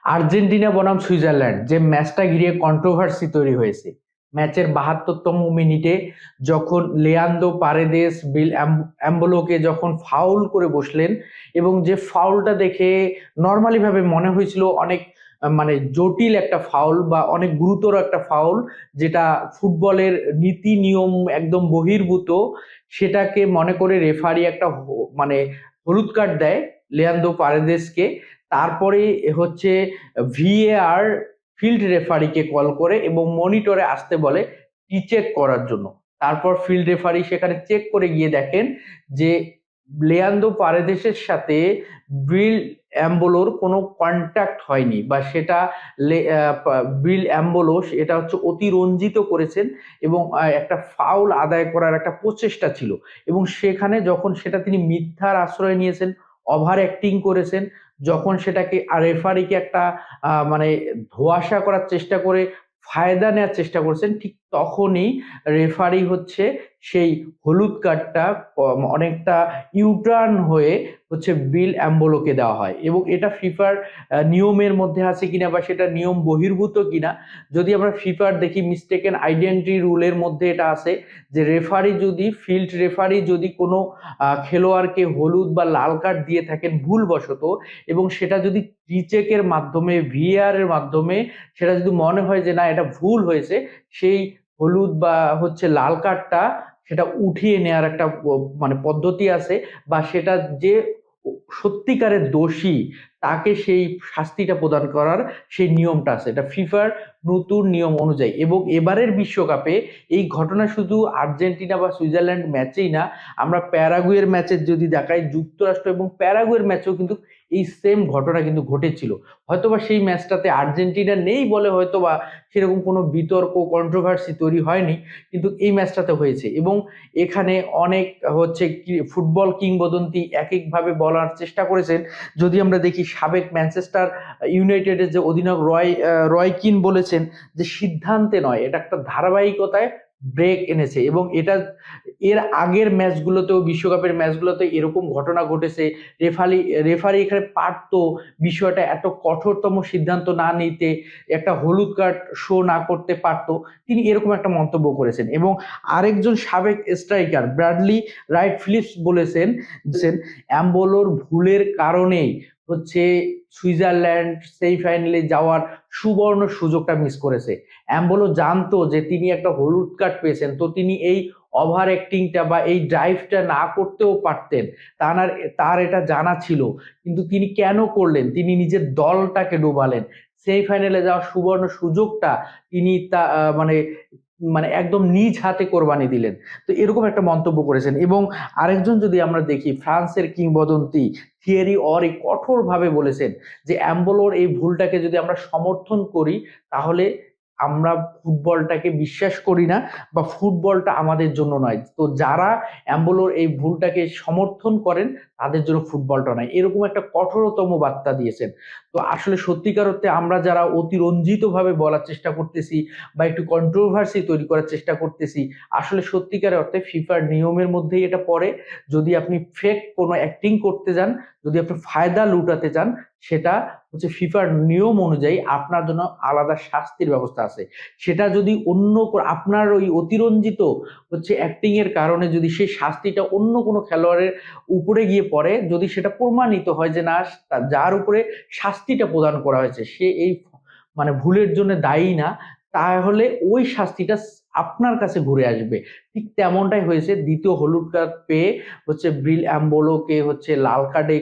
Argentina বনাম Switzerland যে ম্যাচটা ঘিরে কন্ট্রোভার্সি তৈরি হয়েছে। ম্যাচের ৭২তম মিনিটে যখন লিয়ান্দ্রো পারেদেস বিল অ্যাম্বোলোকে যখন ফাউল করে বসলেন, এবং যে ফাউলটা দেখে নর্মালি ভাবে মনে হয়েছিল অনেক মানে জটিল একটা ফাউল বা অনেক গুরুতর একটা ফাউল, যেটা ফুটবলের নীতি নিয়ম একদম বহির্ভূত, সেটাকে মনে করে রেফারি একটা মানে হলুদ কার্ড দেয় লিয়ান্দ্রো পারেদেসকে। তারপরে হচ্ছে ভিএআর ফিল্ড রেফারিকে কল করে এবং মনিটরে আসতে বলে চেক করার জন্য। তারপর ফিল্ড রেফারি সেখানে চেক করে গিয়ে দেখেন যে লিয়ান্দ্রো পারেদেসের সাথে বিল অ্যাম্বোলোর কোনো কন্ট্যাক্ট হয়নি, বা সেটা বিল অ্যাম্বোলো এটা হচ্ছে অতিরঞ্জিত করেছেন এবং একটা ফাউল আদায় করার একটা প্রচেষ্টা ছিল, এবং সেখানে যখন সেটা তিনি মিথ্যার আশ্রয় নিয়েছেন, ওভার অ্যাক্টিং করেছেন, যখন সেটাকে রেফারিকে একটা মানে ধোঁয়াশা করার চেষ্টা করে ফায়দা নেওয়ার চেষ্টা করছেন, ঠিক তখনই রেফারি হচ্ছে সেই হলুদ কার্ডটা অনেকটা ইউটার্ন হয়ে হচ্ছে বিল অ্যাম্বোলোকে দেওয়া হয়। এবং এটা ফিফার নিয়মের মধ্যে আছে কিনা বা সেটা নিয়ম বহির্ভূত কিনা, যদি আমরা ফিফার দেখি মিস্টেকেন আইডেন্টিটি রুলের মধ্যে এটা আছে যে রেফারি যদি ফিল্ড রেফারি যদি কোনো খেলোয়াড়কে হলুদ বা লাল কার্ড দিয়ে থাকেন ভুলবশত, এবং সেটা যদি রিচেকের মাধ্যমে ভিএআর এর মাধ্যমে সেটা যদি মনে হয় যে না এটা ভুল হয়েছে, সেই হলুদ বা হচ্ছে লাল কার্ডটা সেটা উঠিয়ে নেওয়ার একটা মানে পদ্ধতি আছে, বা সেটা যে সত্যিকারের দোষী তাকে সেই শাস্তিটা প্রদান করার সেই নিয়মটা আছে, এটা ফিফার নতুন নিয়ম অনুযায়ী। এবং এবারের বিশ্বকাপে এই ঘটনা শুধু আর্জেন্টিনা বা সুইজারল্যান্ড ম্যাচেই না, আমরা প্যারাগুয়ের ম্যাচের যদি দেখাই, যুক্তরাষ্ট্র এবং প্যারাগুয়ের ম্যাচেও কিন্তু এই সেম ঘটনা কিন্তু ঘটেছিল। হয়তোবা সেই ম্যাচটাতে আর্জেন্টিনা নেই বলে হয়তোবা সেরকম কোনো বিতর্ক কন্ট্রোভার্সি তৈরি হয়নি, কিন্তু এই ম্যাচটাতে হয়েছে। এবং এখানে অনেক হচ্ছে ফুটবল কিংবদন্তি এক একভাবে বলার চেষ্টা করেছেন। যদি আমরা দেখি সাবেক ম্যানচেস্টার ইউনাইটেডের যে অধিনায়ক রয় কিন বলেছেন যে সিদ্ধান্তে নয়, এটা একটা ধারাবাহিকতায় ব্রেক এনেছে, এবং এটা এর আগের ম্যাচগুলোতেও বিশ্বকাপের ম্যাচগুলোতে এরকম ঘটনা ঘটেছে। রেফারি রেফারি এখানে পারতো বিষয়টা এত কঠোরতম সিদ্ধান্ত না নিতে, একটা হলুদ কার্ড শো না করতে পারতো, তিনি এরকম একটা মন্তব্য করেছেন। এবং আরেকজন সাবেক স্ট্রাইকার ব্র্যাডলি রাইট ফিলিপস বলেছেন অ্যাম্বোলোর ভুলের কারণেই হচ্ছে সুইজারল্যান্ড সেমিফাইনালে যাওয়ার সুবর্ণ সুযোগটা মিস করেছে। অ্যাম্বোলো জানতো যে তিনি একটা হলুদ কার্ড পেয়েছেন, তো তিনি এই ওভার অ্যাক্টিংটা বা এই ড্রাইভটা না করতেও পারতেন, তার এটা জানা ছিল, কিন্তু তিনি কেন করলেন? তিনি নিজের দলটাকে ডোবালেন, সেমিফাইনালে যাওয়ার সুবর্ণ সুযোগটা তিনি তা মানে মানে একদম নিজ হাতে কোরবানি দিলেন। তো এরকম একটা মন্তব্য করেছেন। এবং আরেকজন যদি আমরা দেখি, ফ্রান্সের কিংবদন্তি থিয়েরি অরি কঠোরভাবে বলেছেন যে অ্যাম্বোলোর এই ভুলটাকে যদি আমরা সমর্থন করি, তাহলে আমরা ফুটবলটাকে বিশ্বাস করি না, বা ফুটবলটা আমাদের জন্য নয়। তো যারা অ্যাম্বোলোর এই ভুলটাকে সমর্থন করেন তাদের জন্য ফুটবলটা নয়, এরকম একটা কঠোরতম বার্তা দিয়েছেন। তো আসলে সত্যিকার অর্থে আমরা যারা অতিরঞ্জিত ভাবে বলার চেষ্টা করতেছি বা একটু কন্ট্রোভার্সি তৈরি করার চেষ্টা করতেছি, আসলে সত্যিকার অর্থে ফিফার নিয়মের মধ্যেই এটা পড়ে। যদি আপনি ফেক কোনো অ্যাক্টিং করতে যান, যদি আপনি ফায়দা লুটাতে চান, সেটা হচ্ছে ফিফার নিয়ম অনুযায়ী আপনার জন্য আলাদা শাস্তির ব্যবস্থা আছে। সেটা যদি আপনার ওই অতিরঞ্জিত হচ্ছে অ্যাক্টিং এর কারণে যদি সেই শাস্তিটা অন্য কোনো খেলোয়াড়ের উপরে গিয়ে পড়ে, যদি সেটা প্রমাণিত হয় যে না, যার উপরে শাস্তিটা প্রদান করা হয়েছে সে এই মানে ভুলের জন্য দায়ী না, তাহলে ওই শাস্তিটা আপনার কাছে ঘুরে আসবে। ঠিক তেমনটাই হয়েছে, দ্বিতীয় হলুদ কার্ড পেয়ে হচ্ছে ব্রিল অ্যাম্বোলোকে হচ্ছে লাল কার্ডে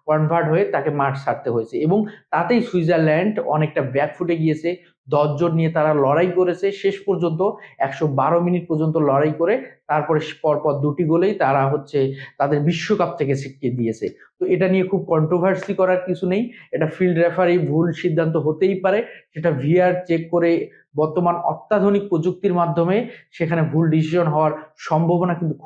কনভার্ট হয়ে তাকে মাঠ ছাড়তে হয়েছে, এবং তাতেই সুইজারল্যান্ড অনেকটা ব্যাকফুটে গিয়েছে। 10 জন নিয়ে তারা লড়াই করেছে শেষ পর্যন্ত, 112 মিনিট পর্যন্ত লড়াই করে তারপরে পরপর 2টি গোলেই তারা হচ্ছে তাদের বিশ্বকাপ থেকে ছিটকে দিয়েছে। তো এটা নিয়ে খুব কন্ট্রোভার্সি করার কিছু নেই, এটা ফিল্ড রেফারি ভুল সিদ্ধান্ত হতেই পারে, সেটা ভিআর চেক করে বর্তমান অত্যাধুনিক প্রযুক্তির মাধ্যমে সেখানে ভুল ডিসিশন হওয়ার সম্ভাবনা কিন্তু খুব